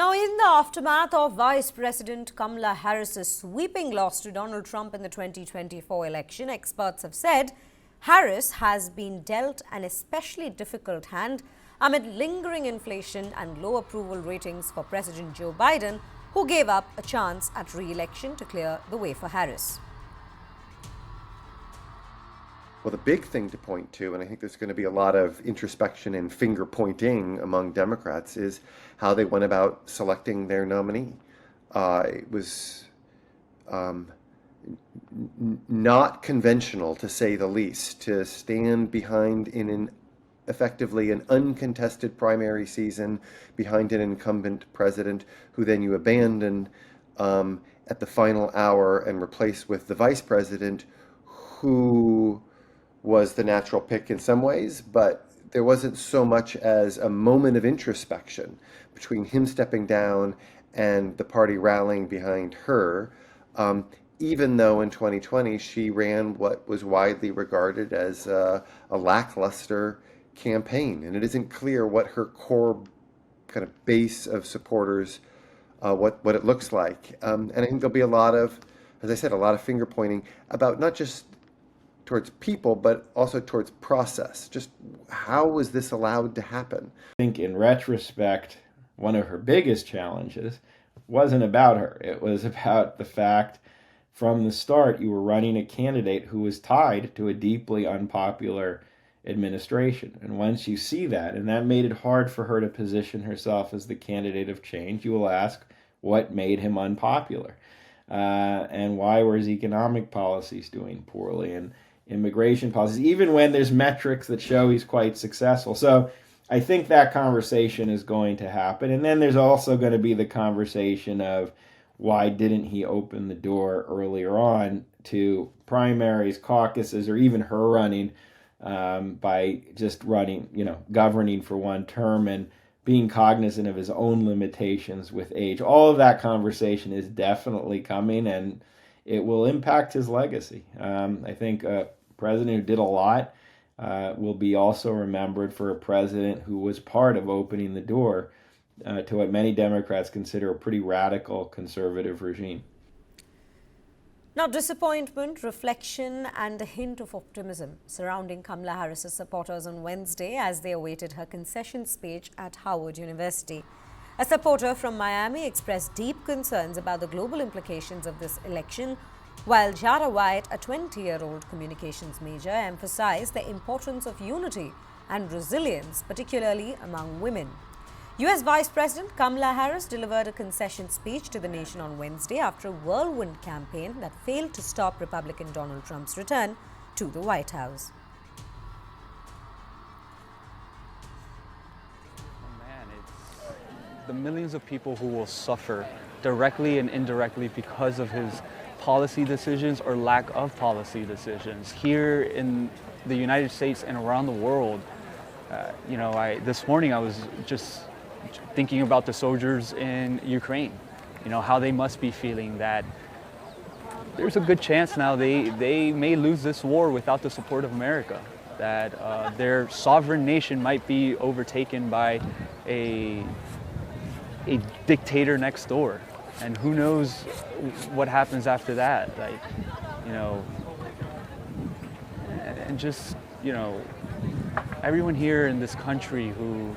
Now, in the aftermath of Vice President Kamala Harris's sweeping loss to Donald Trump in the 2024 election, experts have said Harris has been dealt an especially difficult hand amid lingering inflation and low approval ratings for President Joe Biden, who gave up a chance at re-election to clear the way for Harris. Well, the big thing to point to, and I think there's going to be a lot of introspection and finger pointing among Democrats, is how they went about selecting their nominee. It was not conventional, to say the least, to stand behind effectively an uncontested primary season behind an incumbent president who then you abandon at the final hour and replace with the vice president who was the natural pick in some ways, but there wasn't so much as a moment of introspection between him stepping down and the party rallying behind her, even though in 2020 she ran what was widely regarded as a lackluster campaign. And it isn't clear what her core kind of base of supporters, what it looks like. And I think there'll be a lot of, as I said, a lot of finger pointing about not just towards people, but also towards process. Just how was this allowed to happen? I think in retrospect, one of her biggest challenges wasn't about her. It was about the fact from the start you were running a candidate who was tied to a deeply unpopular administration. And once you see that, and that made it hard for her to position herself as the candidate of change, you will ask what made him unpopular, and why were his economic policies doing poorly, and immigration policies, even when there's metrics that show he's quite successful. So I think that conversation is going to happen. And then there's also going to be the conversation of why didn't he open the door earlier on to primaries, caucuses, or even her running by just running, governing for one term and being cognizant of his own limitations with age. All of that conversation is definitely coming, and it will impact his legacy. I think a president who did a lot will be also remembered for a president who was part of opening the door to what many Democrats consider a pretty radical conservative regime. Now, disappointment, reflection, and a hint of optimism surrounding Kamala Harris's supporters on Wednesday as they awaited her concession speech at Howard University. A supporter from Miami expressed deep concerns about the global implications of this election, while Jara White, a 20-year-old communications major, emphasized the importance of unity and resilience, particularly among women. U.S. Vice President Kamala Harris delivered a concession speech to the nation on Wednesday after a whirlwind campaign that failed to stop Republican Donald Trump's return to the White House. The millions of people who will suffer directly and indirectly because of his policy decisions or lack of policy decisions here in the United States and around the world. This morning I was just thinking about the soldiers in Ukraine, how they must be feeling that there's a good chance now they may lose this war without the support of America, that their sovereign nation might be overtaken by a dictator next door, and who knows what happens after that. And just everyone here in this country who